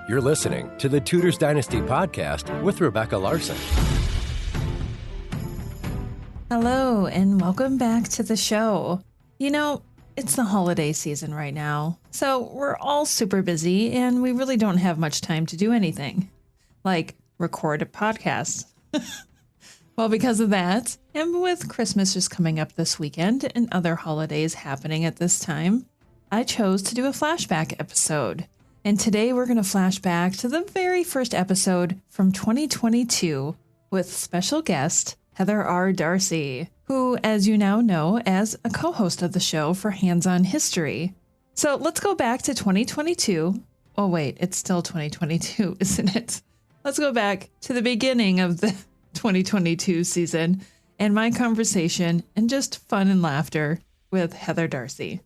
You're listening to the Tudors Dynasty Podcast with Rebecca Larson. Hello, and welcome back to the show. You know, it's the holiday season right now, so we're all super busy, and we really don't have much time to do anything, like record a podcast. Well, because of that, and with Christmas just coming up this weekend and other holidays happening at this time, I chose to do a flashback episode. And today we're going to flash back to the very first episode from 2022 with special guest Heather R. Darcy, who, as you now know, as a co-host of the show for Hands-On History. So let's go back to 2022. Oh, wait, it's still 2022, isn't it? Let's go back to the beginning of the 2022 season and my conversation and just fun and laughter with Heather Darcy.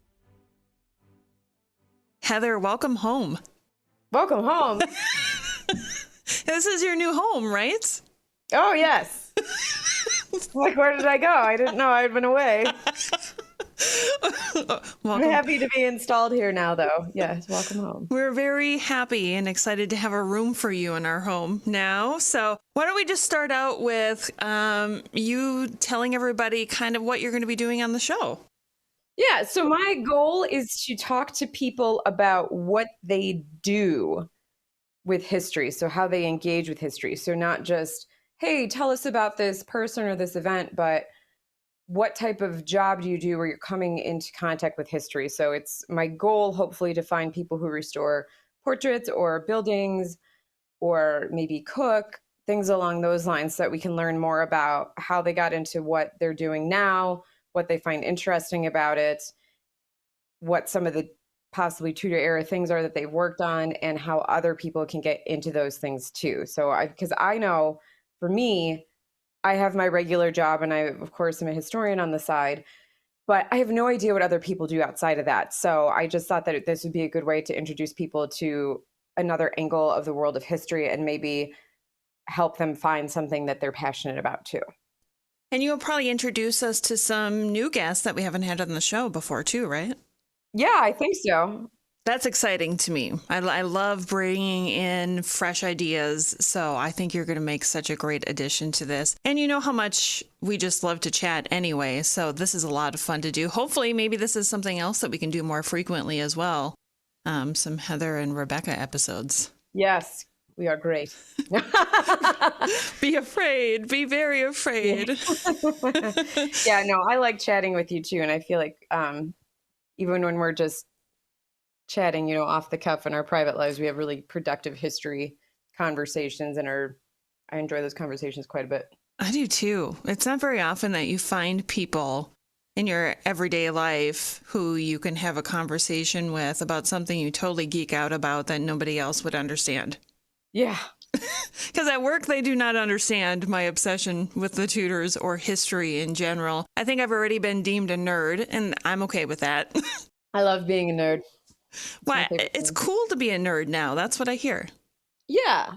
Heather, welcome home. Welcome home. This is your new home, right? Oh, yes. Like, where did I go? I didn't know I'd been away. I'm happy to be installed here now, though. Yes, welcome home. We're very happy and excited to have a room for you in our home now. So why don't we just start out with you telling everybody kind of what you're going to be doing on the show? Yeah, so my goal is to talk to people about what they do with history, so how they engage with history. So not just, hey, tell us about this person or this event, but what type of job do you do where you're coming into contact with history? So it's my goal, hopefully, to find people who restore portraits or buildings or maybe cook, things along those lines, so that we can learn more about how they got into what they're doing now, what they find interesting about it, what some of the possibly Tudor era things are that they've worked on, and how other people can get into those things too. So because I know for me, I have my regular job and I, of course, am a historian on the side, but I have no idea what other people do outside of that. So I just thought that this would be a good way to introduce people to another angle of the world of history and maybe help them find something that they're passionate about too. And you'll probably introduce us to some new guests that we haven't had on the show before too, right? Yeah, I think so. That's exciting to me. I love bringing in fresh ideas. So I think you're going to make such a great addition to this. And you know how much we just love to chat anyway. So this is a lot of fun to do. Hopefully, maybe this is something else that we can do more frequently as well. Some Heather and Rebecca episodes. Yes. We are great. Be afraid. Be very afraid. Yeah, no, I like chatting with you too. And I feel like even when we're just chatting, off the cuff in our private lives, we have really productive history conversations, and I enjoy those conversations quite a bit. I do too. It's not very often that you find people in your everyday life who you can have a conversation with about something you totally geek out about that nobody else would understand. Yeah. Because at work, they do not understand my obsession with the Tudors or history in general. I think I've already been deemed a nerd, and I'm okay with that. I love being a nerd. Why? It's cool to be a nerd now. That's what I hear. Yeah.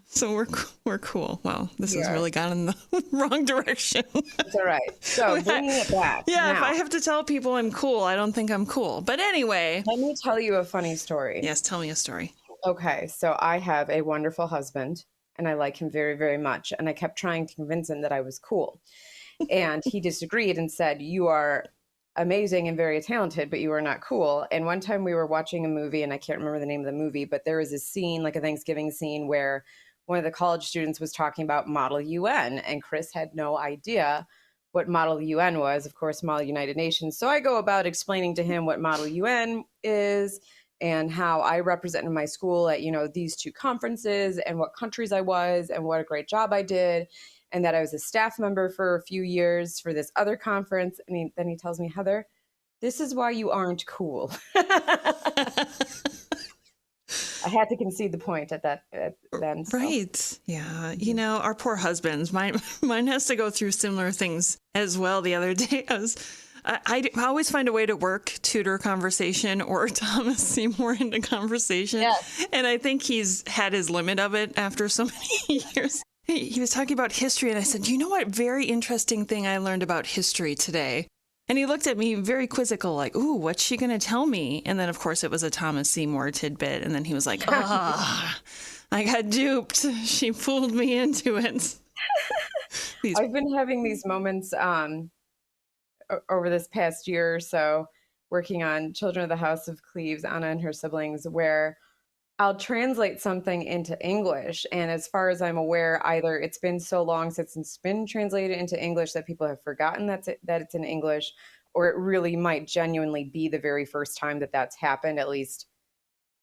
So we're cool. Wow, this has really gone in the wrong direction. It's all right. So bringing it back. Yeah, now, if I have to tell people I'm cool, I don't think I'm cool. But anyway. Let me tell you a funny story. Yes, tell me a story. Okay, so I have a wonderful husband, and I like him very, very much. And I kept trying to convince him that I was cool. And he disagreed and said, you are amazing and very talented, but you are not cool. And one time we were watching a movie, and I can't remember the name of the movie, but there was a scene, like a Thanksgiving scene, where one of the college students was talking about Model UN, and Chris had no idea what Model UN was, of course, Model United Nations. So I go about explaining to him what Model UN is, and how I represented my school at, these two conferences, and what countries I was, and what a great job I did, and that I was a staff member for a few years for this other conference. And then he tells me, Heather, this is why you aren't cool. I had to concede the point at that then. So. Right. Yeah. Our poor husbands, mine has to go through similar things as well. The other day, I always find a way to work Tudor conversation or Thomas Seymour into conversation. Yes. And I think he's had his limit of it after so many years. He was talking about history, and I said, you know what very interesting thing I learned about history today? And he looked at me very quizzical, like, ooh, what's she going to tell me? And then, of course, it was a Thomas Seymour tidbit. And then he was like, ah, I got duped. She fooled me into it. I've been having these moments over this past year or so, working on Children of the House of Cleves, Anna and her siblings, where I'll translate something into English. And as far as I'm aware, either it's been so long since it's been translated into English that people have forgotten that it's in English, or it really might genuinely be the very first time that that's happened, at least,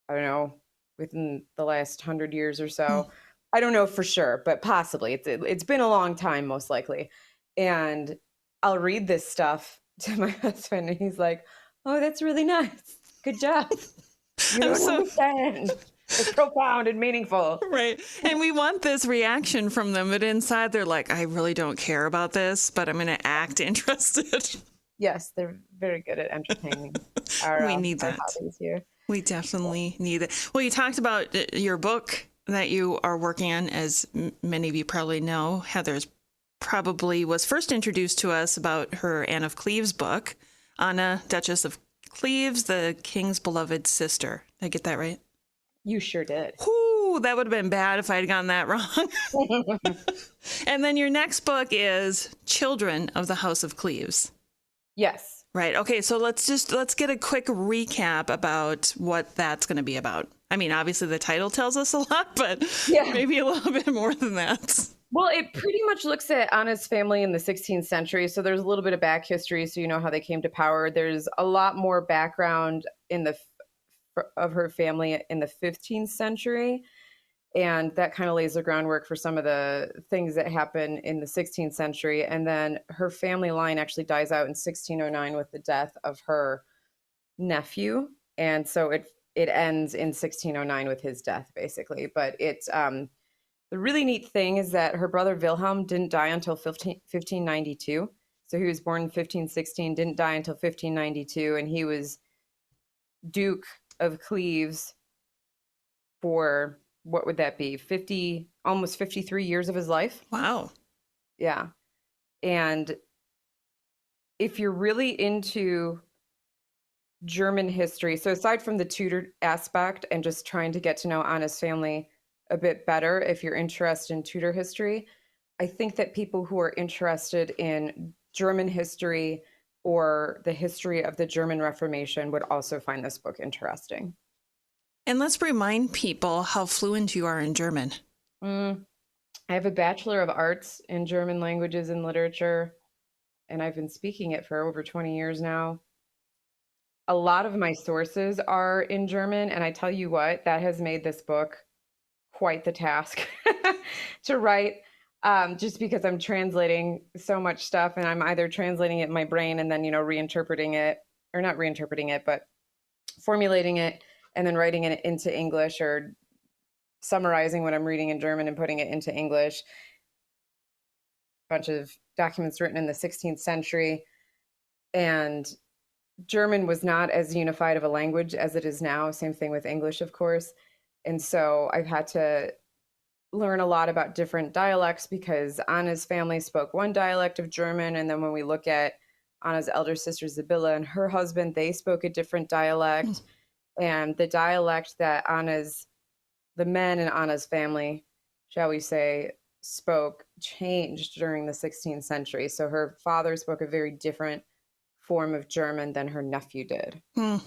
I don't know, within the last 100 years or so. I don't know for sure, but possibly. It's been a long time, most likely. And I'll read this stuff to my husband, and he's like, oh, that's really nice. Good job. You don't understand. It's profound and meaningful. Right. And we want this reaction from them, but inside they're like, I really don't care about this, but I'm going to act interested. Yes, they're very good at entertaining we need that. hobbies here. We definitely need it. Well, you talked about your book that you are working on, as many of you probably know. Heather's probably was first introduced to us about her Anne of Cleves book, Anna, Duchess of Cleves, the king's beloved sister. Did I get that right? You sure did. Whoo, that would have been bad if I had gotten that wrong. And then your next book is Children of the House of Cleves. Yes. Right. Okay. So let's get a quick recap about what that's going to be about. I mean, obviously the title tells us a lot, but maybe a little bit more than that. Well, it pretty much looks at Anna's family in the 16th century. So there's a little bit of back history, so you know how they came to power. There's a lot more background of her family in the 15th century. And that kind of lays the groundwork for some of the things that happen in the 16th century. And then her family line actually dies out in 1609 with the death of her nephew. And so it ends in 1609 with his death, basically. But it's the really neat thing is that her brother Wilhelm didn't die until 1592. So he was born in 1516, didn't die until 1592. And he was Duke of Cleves for, what would that be, almost 53 years of his life. Wow. Yeah. And if you're really into German history, so aside from the Tudor aspect and just trying to get to know Anna's family a bit better, if you're interested in Tudor history, I think that people who are interested in German history or the history of the German Reformation would also find this book interesting. And let's remind people how fluent you are in German. I have a Bachelor of Arts in German languages and literature, and I've been speaking it for over 20 years now. A lot of my sources are in German, and I tell you what, that has made this book quite the task to write, just because I'm translating so much stuff, and I'm either translating it in my brain and then, reinterpreting it, or not reinterpreting it, but formulating it and then writing it into English, or summarizing what I'm reading in German and putting it into English. A bunch of documents written in the 16th century. And German was not as unified of a language as it is now. Same thing with English, of course. And so I've had to learn a lot about different dialects, because Anna's family spoke one dialect of German. And then when we look at Anna's elder sister, Sibylla, and her husband, they spoke a different dialect. And the dialect that the men in Anna's family, shall we say, spoke changed during the 16th century. So her father spoke a very different form of German than her nephew did. And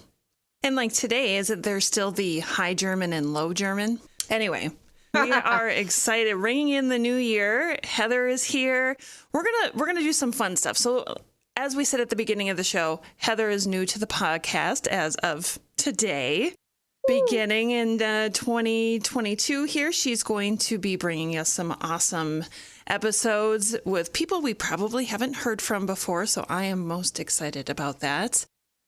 like today, there's still the High German and Low German? Anyway, we are excited. Ringing in the new year. Heather is here. We're gonna do some fun stuff. So as we said at the beginning of the show, Heather is new to the podcast as of today. Beginning in 2022 here, she's going to be bringing us some awesome episodes with people we probably haven't heard from before, so I am most excited about that.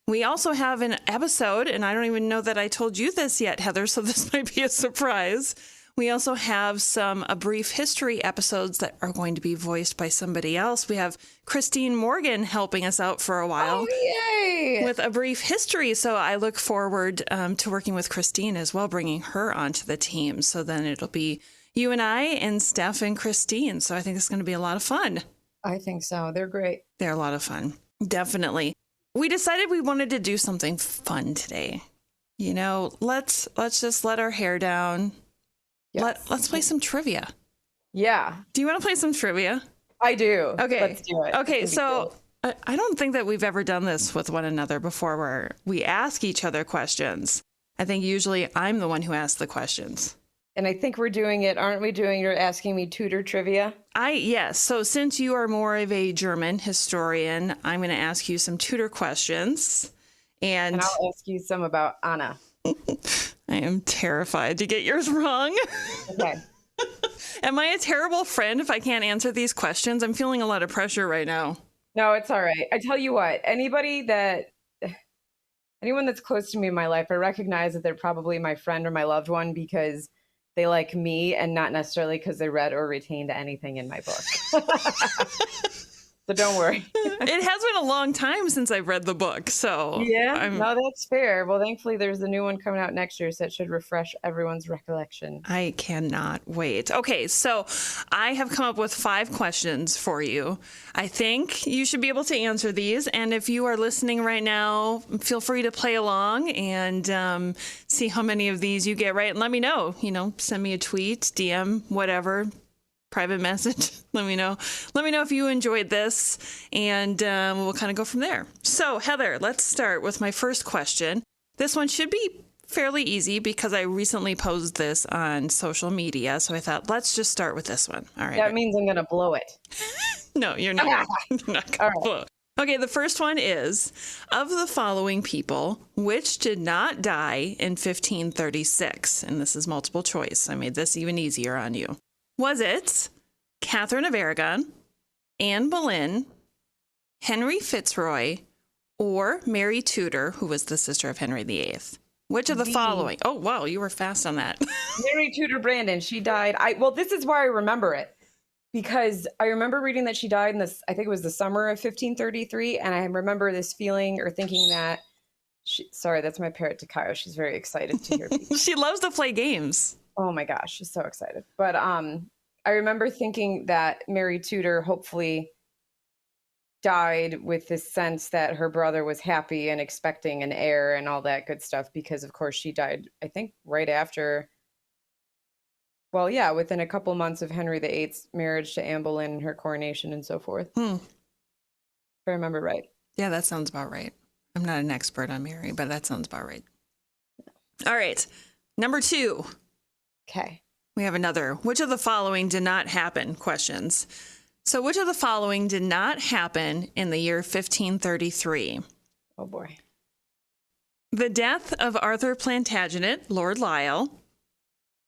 We also have an episode, and I don't even know that I told you this yet, Heather, so this might be a surprise. We also have a brief history episodes that are going to be voiced by somebody else. We have Christine Morgan helping us out for a while. Oh, yay! With a brief history. So I look forward to working with Christine as well, bringing her onto the team. So then it'll be you and I and Steph and Christine. So I think it's going to be a lot of fun. I think so. They're great. They're a lot of fun. Definitely. We decided we wanted to do something fun today. You know, let's just let our hair down. Yes. Let's play some trivia. Yeah. Do you want to play some trivia? I do. Okay. Let's do it. Okay, It's so gonna be I don't think that we've ever done this with one another before where we ask each other questions. I think usually I'm the one who asks the questions. And I think we're doing it, aren't we doing, you're asking me Tudor trivia? Yes. So since you are more of a German historian, I'm going to ask you some Tudor questions. And I'll ask you some about Anna. I am terrified to get yours wrong. Okay. Am I a terrible friend if I can't answer these questions? I'm feeling a lot of pressure right now. No, it's all right. I tell you what, anyone that's close to me in my life, I recognize that they're probably my friend or my loved one because they like me and not necessarily because they read or retained anything in my book. So don't worry. It has been a long time since I've read the book, so Yeah, no, that's fair. Well, thankfully, there's a new one coming out next year, so it should refresh everyone's recollection. I cannot wait. Okay, so I have come up with 5 questions for you. I think you should be able to answer these, and if you are listening right now, feel free to play along and see how many of these you get right, and let me know. You know, send me a tweet, DM, whatever. Private message. Let me know if you enjoyed this, and we'll kind of go from there. So, Heather, let's start with my first question. This one should be fairly easy because I recently posed this on social media, so I thought, let's just start with this one. All right. That means I'm going to blow it. No, you're not. You're not going to blow it. Okay, the first one is, of the following people, which did not die in 1536? And this is multiple choice. I made this even easier on you. Was it Catherine of Aragon, Anne Boleyn, Henry Fitzroy, or Mary Tudor, who was the sister of Henry VIII? Which of the following? Oh, wow, you were fast on that. Mary Tudor Brandon, she died. Well, this is why I remember it. Because I remember reading that she died in this, I think it was the summer of 1533. And I remember this feeling or thinking that, sorry, that's my parrot Takayo. She's very excited to hear people. She loves to play games. Oh my gosh, she's so excited. But I remember thinking that Mary Tudor hopefully died with this sense that her brother was happy and expecting an heir and all that good stuff, because of course she died, I think, right after, well, yeah, within a couple months of Henry VIII's marriage to Anne Boleyn and her coronation and so forth. If I remember right. Yeah, that sounds about right. I'm not an expert on Mary, but that sounds about right. All right, number 2. Okay. We have another, which of the following did not happen questions. So which of the following did not happen in the year 1533? Oh boy. The death of Arthur Plantagenet, Lord Lisle,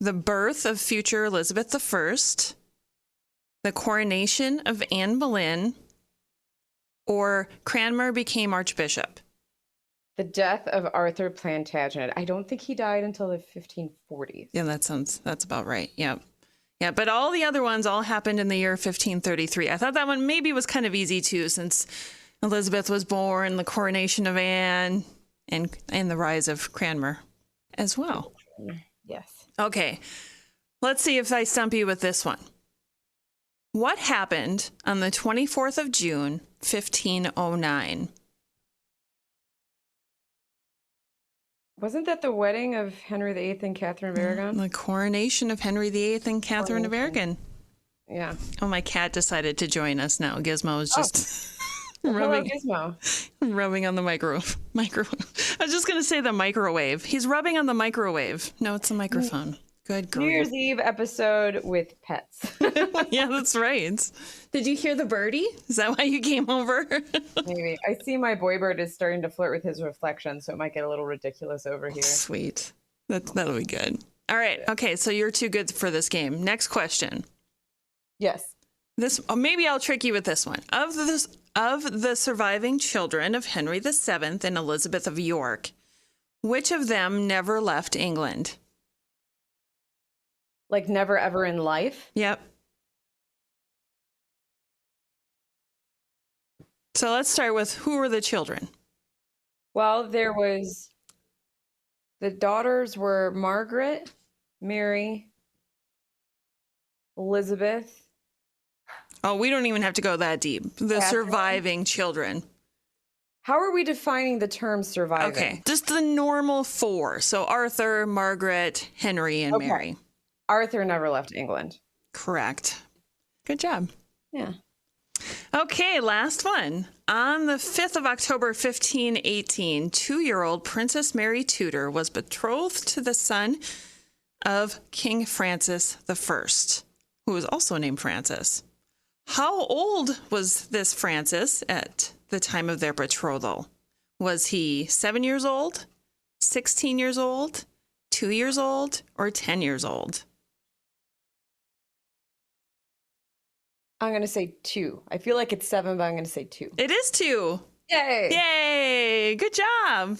the birth of future Elizabeth I, the coronation of Anne Boleyn, or Cranmer became Archbishop. The death of Arthur Plantagenet. I don't think he died until the 1540s. Yeah, that's about right. Yeah. Yeah, but all the other ones all happened in the year 1533. I thought that one maybe was kind of easy too, since Elizabeth was born, the coronation of Anne, and the rise of Cranmer as well. Yes. Okay, let's see if I stump you with this one. What happened on the 24th of June, 1509? Wasn't that the wedding of Henry VIII and Catherine of Aragon? The coronation of Henry VIII and Catherine of Aragon. Yeah. Oh, my cat decided to join us now. Gizmo is just Hello, Gizmo. rubbing on the microwave. I was just going to say the microwave. He's rubbing on the microwave. No, it's a microphone. Good grief. New Year's Eve episode with pets. Yeah, that's right. Did you hear the birdie? Is that why you came over? Maybe. I see my boy bird is starting to flirt with his reflection, so it might get a little ridiculous over here. Sweet. That'll be good. All right. Okay, so you're too good for this game. Next question. Yes. Maybe I'll trick you with this one. Of the surviving children of Henry VII and Elizabeth of York, which of them never left England? Like never ever in life? Yep. So let's start with, who were the children? Well, the daughters were Margaret, Mary, Elizabeth. Oh, we don't even have to go that deep. The Catherine. Surviving children. How are we defining the term surviving? Okay, just the normal 4. So Arthur, Margaret, Henry, and Mary. Arthur never left England. Correct. Good job. Yeah. Okay, last one. On the 5th of October, 1518, 2-year-old Princess Mary Tudor was betrothed to the son of King Francis I, who was also named Francis. How old was this Francis at the time of their betrothal? Was he 7 years old, 16 years old, 2 years old, or 10 years old? I'm going to say 2. I feel like it's 7, but I'm going to say 2. It is 2. Yay! Yay! Good job.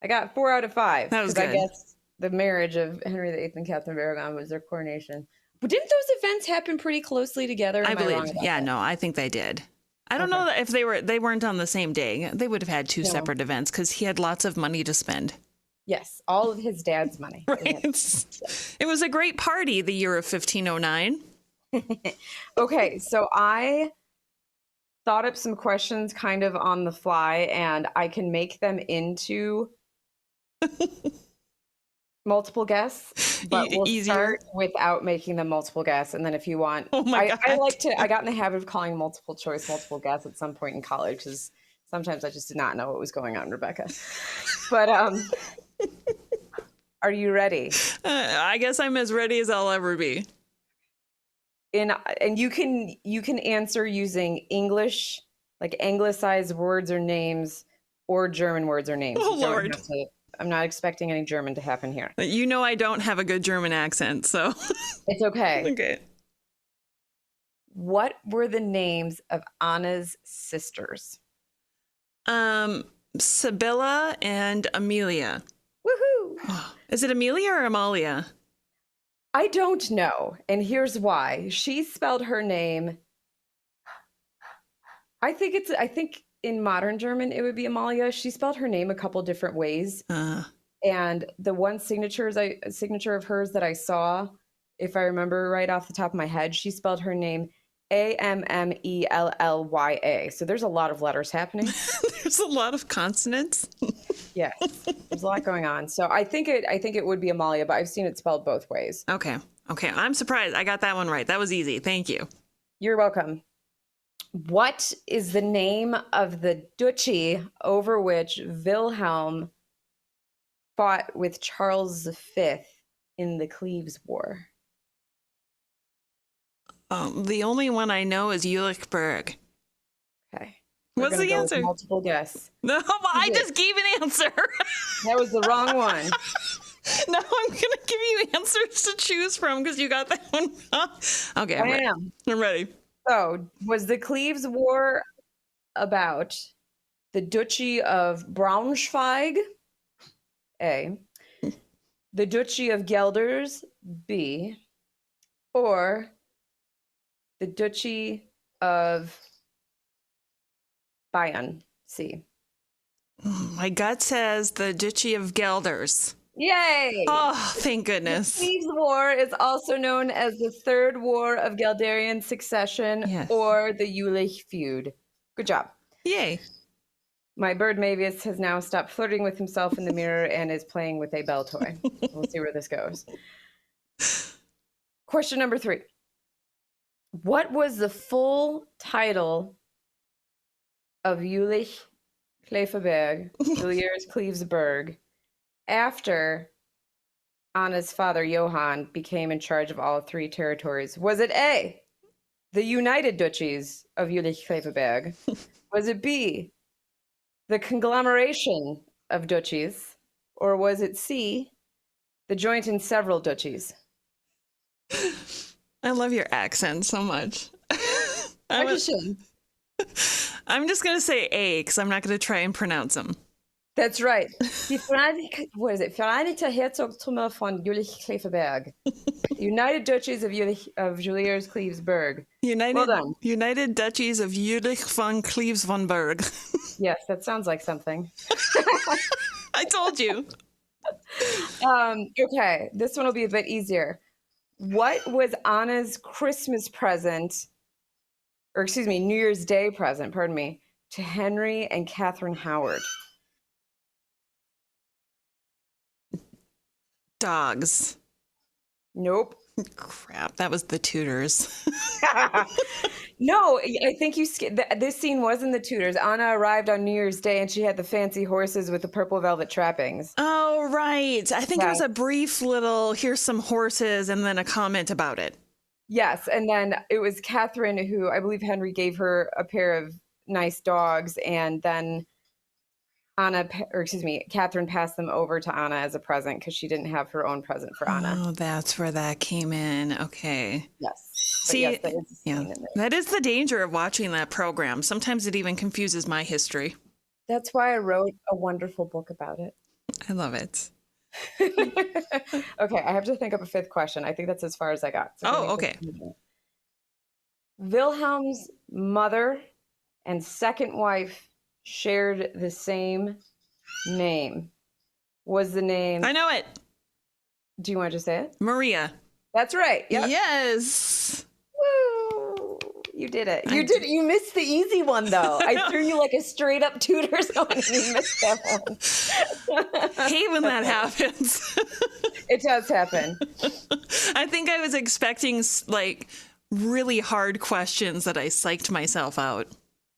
I got 4 out of 5. That was good. I guess the marriage of Henry VIII and Catherine of Aragon was their coronation. But didn't those events happen pretty closely together? I believe. wrong about that? No, I think they did. I don't know that if they weren't on the same day. They would have had 2 separate events because he had lots of money to spend. Yes, all of his dad's money. Right. It was a great party, the year of 1509. Okay, so I thought up some questions kind of on the fly, and I can make them into multiple guess, but we'll start without making them multiple guess. And then if you want, I got in the habit of calling multiple choice, multiple guess at some point in college because sometimes I just did not know what was going on, Rebecca. But are you ready? I guess I'm as ready as I'll ever be. And you can answer using English, like anglicized words or names, or German words or names. Oh, Lord. I'm not expecting any German to happen here. You know I don't have a good German accent, so. It's okay. Okay. What were the names of Anna's sisters? Sibylla and Amelia. Woohoo! Is it Amelia or Amalia? I don't know, and here's why. She spelled her name. I think in modern German it would be Amalia. She spelled her name a couple different ways, and the one signature of hers that I saw, if I remember right off the top of my head, she spelled her name Ammellya. So there's a lot of letters happening. There's a lot of consonants. Yes, there's a lot going on. So I think it would be Amalia, but I've seen it spelled both ways. Okay. I'm surprised. I got that one right. That was easy. Thank you. You're welcome. What is the name of the duchy over which Wilhelm fought with Charles V in the Cleves War? The only one I know is Jülichburg. Okay. What's the answer? Multiple guess. No, I just gave an answer. That was the wrong one. Now I'm going to give you answers to choose from because you got that one wrong. Okay, I'm ready. So, was the Cleves War about the Duchy of Braunschweig, A, the Duchy of Gelders, B, or the Duchy of Bayern, C? My gut says the Duchy of Gelders. Yay! Oh, thank goodness. The Cleves War is also known as the Third War of Gelderian Succession, or the Jülich Feud. Good job. Yay. My bird Mavis has now stopped flirting with himself in the mirror and is playing with a bell toy. We'll see where this goes. Question number 3. What was the full title of Jülich Cleveberg, Juliers Clevesburg, after Anna's father Johann became in charge of all 3 territories? Was it A, the United Duchies of Jülich Cleveberg? Was it B, the conglomeration of duchies? Or was it C, the joint and several duchies? I love your accent so much. I'm just going to say A because I'm not going to try and pronounce them. That's right. What is it? Vereinigte Herzogtümer von Jülich-Cleveberg. United Duchies of Juliers Clevesburg. Well done. United Duchies of Jülich von Clevesburg. Yes, that sounds like something. I told you. Okay, this one will be a bit easier. What was Anna's Christmas present, or excuse me, New Year's Day present, pardon me, to Henry and Catherine Howard? Dogs. Nope. Crap, that was the Tudors. No, I think this scene was in the Tudors. Anna arrived on New Year's Day and she had the fancy horses with the purple velvet trappings. Oh, right. I think it was a brief little, here's some horses, and then a comment about it. Yes, and then it was Catherine who, I believe Henry gave her a pair of nice dogs, and then Catherine passed them over to Anna as a present because she didn't have her own present for Anna. Oh, that's where that came in. Okay. Yes. See, yes, that is a scene in there. That is the danger of watching that program. Sometimes it even confuses my history. That's why I wrote a wonderful book about it. I love it. Okay, I have to think of a fifth question. I think that's as far as I got. So okay. Wilhelm's mother and second wife shared the same name. Was the name... I know it. Do you want to just say it? Maria. That's right. Yep. Yes. Woo! You did it. You missed the easy one, though. I threw you like a straight up Tudors one and you missed that one. Hate when that happens. It does happen. I think I was expecting like really hard questions that I psyched myself out.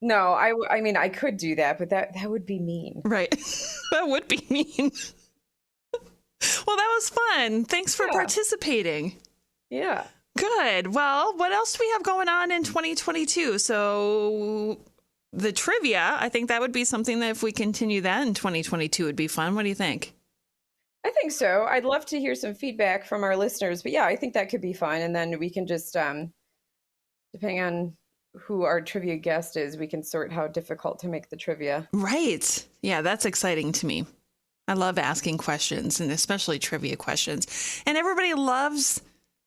No, I mean, I could do that, but that would be mean. Right. That would be mean. Well, that was fun. Thanks for participating. Yeah. Good. Well, what else do we have going on in 2022? So the trivia, I think that would be something that if we continue that in 2022 would be fun. What do you think? I think so. I'd love to hear some feedback from our listeners, but yeah, I think that could be fun. And then we can just, depending on who our trivia guest is, we can sort how difficult to make the trivia. Right. Yeah, that's exciting to me. I love asking questions, and especially trivia questions. And everybody loves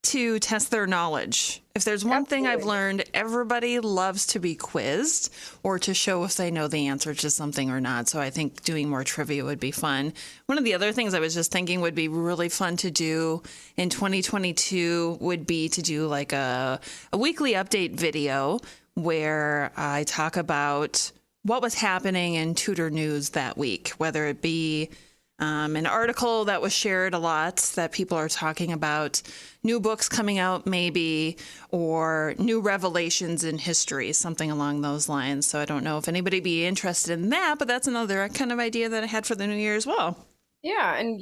to test their knowledge. If there's one thing I've learned, everybody loves to be quizzed or to show if they know the answer to something or not. So I think doing more trivia would be fun. One of the other things I was just thinking would be really fun to do in 2022 would be to do like a weekly update video where I talk about what was happening in Tudor news that week, whether it be an article that was shared a lot that people are talking about, new books coming out maybe, or new revelations in history, something along those lines. So I don't know if anybody would be interested in that, but that's another kind of idea that I had for the new year as well. Yeah, and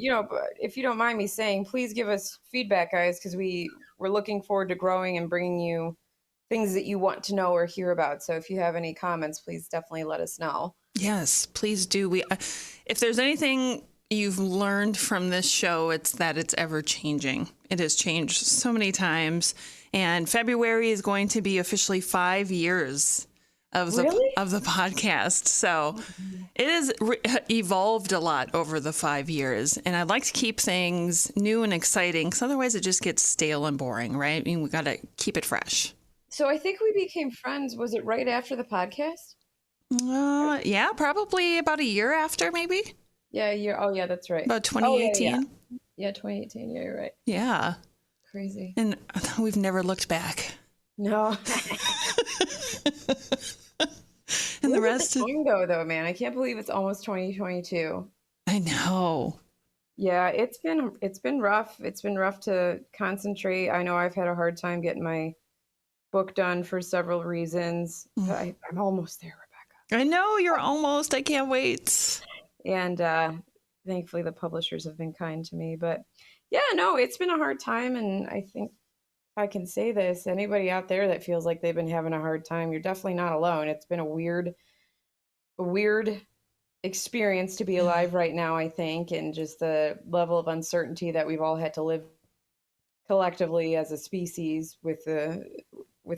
if you don't mind me saying, please give us feedback, guys, because we're looking forward to growing and bringing you things that you want to know or hear about. So if you have any comments, please definitely let us know. Yes, please do. If there's anything you've learned from this show, it's that it's ever changing. It has changed so many times. And February is going to be officially 5 years of the podcast. So it has evolved a lot over the 5 years. And I'd like to keep things new and exciting, because otherwise it just gets stale and boring, right? I mean, we got to keep it fresh. So I think we became friends. Was it right after the podcast? Yeah, probably about a year after, maybe. Yeah, oh yeah, that's right. About 2018. Oh, yeah, 2018. Yeah, you're right. Yeah. Crazy. And we've never looked back. No. And the rest of the time go though, man. I can't believe it's almost 2022. I know. Yeah, it's been rough. It's been rough to concentrate. I know I've had a hard time getting my book done for several reasons. I'm almost there, Rebecca. I know, you're almost. I can't wait. And thankfully the publishers have been kind to me. But yeah, no, it's been a hard time. And I think if I can say this, anybody out there that feels like they've been having a hard time, you're definitely not alone. It's been a weird experience to be alive right now, I think. And just the level of uncertainty that we've all had to live collectively as a species with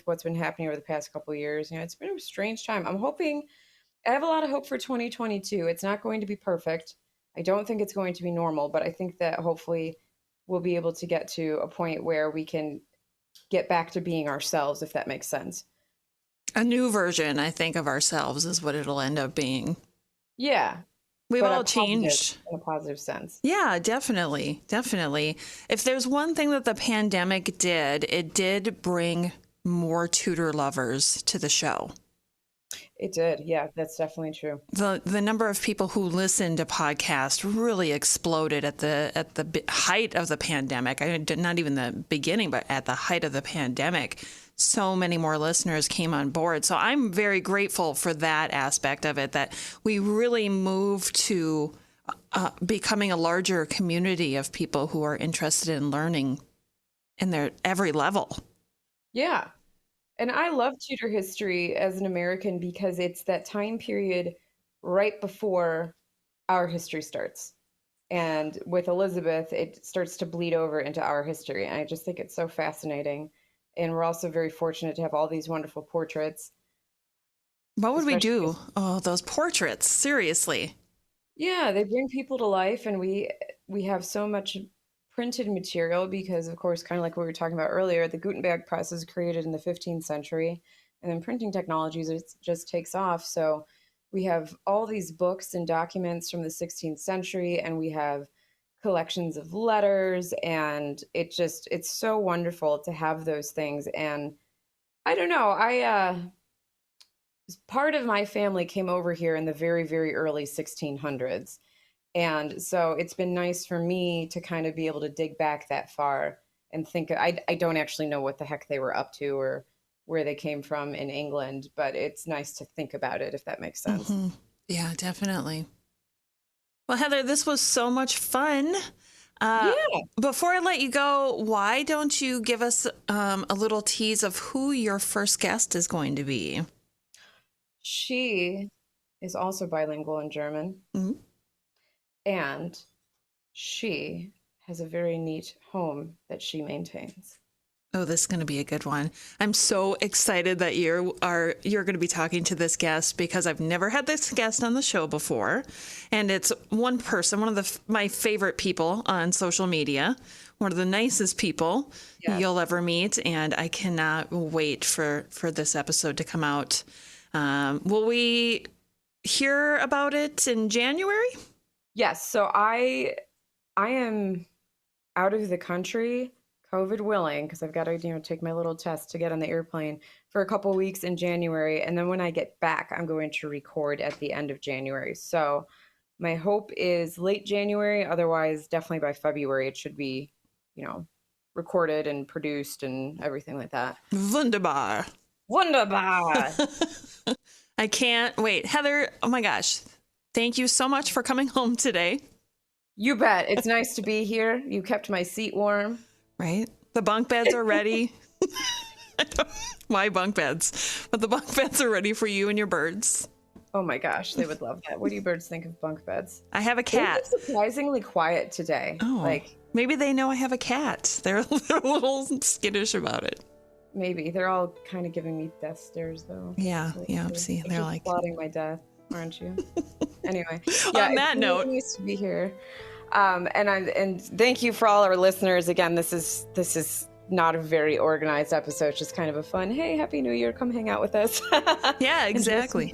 what's been happening over the past couple of years. It's been a strange time. I have a lot of hope for 2022. It's not going to be perfect. I don't think it's going to be normal, but I think that hopefully we'll be able to get to a point where we can get back to being ourselves, if that makes sense. A new version, I think, of ourselves is what it'll end up being. Yeah. We've all changed. In a positive sense. Yeah, definitely. Definitely. If there's one thing that the pandemic did, it did bring more Tudor lovers to the show. It did. Yeah, that's definitely true. The number of people who listen to podcasts really exploded at the height of the pandemic. Not even the beginning, but at the height of the pandemic. So many more listeners came on board. So I'm very grateful for that aspect of it, that we really moved to becoming a larger community of people who are interested in learning in their every level. Yeah. And I love Tudor history as an American because it's that time period right before our history starts. And with Elizabeth, it starts to bleed over into our history. And I just think it's so fascinating. And we're also very fortunate to have all these wonderful portraits. What would we do? Oh, those portraits, seriously. Yeah, they bring people to life, and we have so much printed material because, of course, kind of like what we were talking about earlier, the Gutenberg press is created in the 15th century, and then printing technologies, it just takes off. So we have all these books and documents from the 16th century, and we have collections of letters, and it's so wonderful to have those things. And I don't know, part of my family came over here in the very, very early 1600s. And so it's been nice for me to kind of be able to dig back that far and think. I don't actually know what the heck they were up to or where they came from in England, but it's nice to think about it, if that makes sense. Mm-hmm. Yeah, definitely. Well, Heather, this was so much fun. Yeah. Before I let you go, why don't you give us a little tease of who your first guest is going to be? She is also bilingual in German. Mm-hmm. And she has a very neat home that she maintains. Oh, this is going to be a good one. I'm so excited that you're going to be talking to this guest because I've never had this guest on the show before. And it's one person, one of my favorite people on social media, one of the nicest people you'll ever meet. And I cannot wait for this episode to come out. Will we hear about it in January? Yes. So I am out of the country, COVID willing, because I've got to, take my little test to get on the airplane for a couple weeks in January. And then when I get back, I'm going to record at the end of January. So my hope is late January. Otherwise, definitely by February, it should be, recorded and produced and everything like that. Wunderbar. Wunderbar. I can't wait. Heather, oh my gosh. Thank you so much for coming home today. You bet. It's nice to be here. You kept my seat warm. Right? The bunk beds are ready. Why bunk beds? But the bunk beds are ready for you and your birds. Oh my gosh, they would love that. What do you birds think of bunk beds? I have a cat. They're surprisingly quiet today. Oh, maybe they know I have a cat. They're a little skittish about it. Maybe. They're all kind of giving me death stares, though. Yeah, yeah. See, they're like plotting my death, aren't you? Anyway, on that note, it's nice to be here. And thank you for all our listeners. Again, this is not a very organized episode. It's just kind of a fun, hey, Happy New Year, come hang out with us. Yeah, exactly.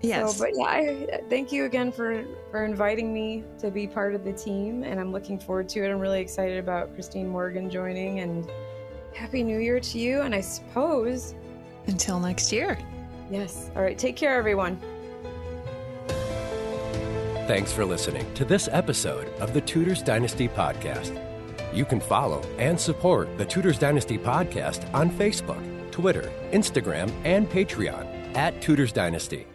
Yes. So, but yeah, I thank you again for inviting me to be part of the team, and I'm looking forward to it. I'm really excited about Christine Morgan joining, and Happy New Year to you, and I suppose until next year. Yes. All right. Take care, everyone. Thanks for listening to this episode of the Tudors Dynasty Podcast. You can follow and support the Tudors Dynasty Podcast on Facebook, Twitter, Instagram, and Patreon @Tudors Dynasty.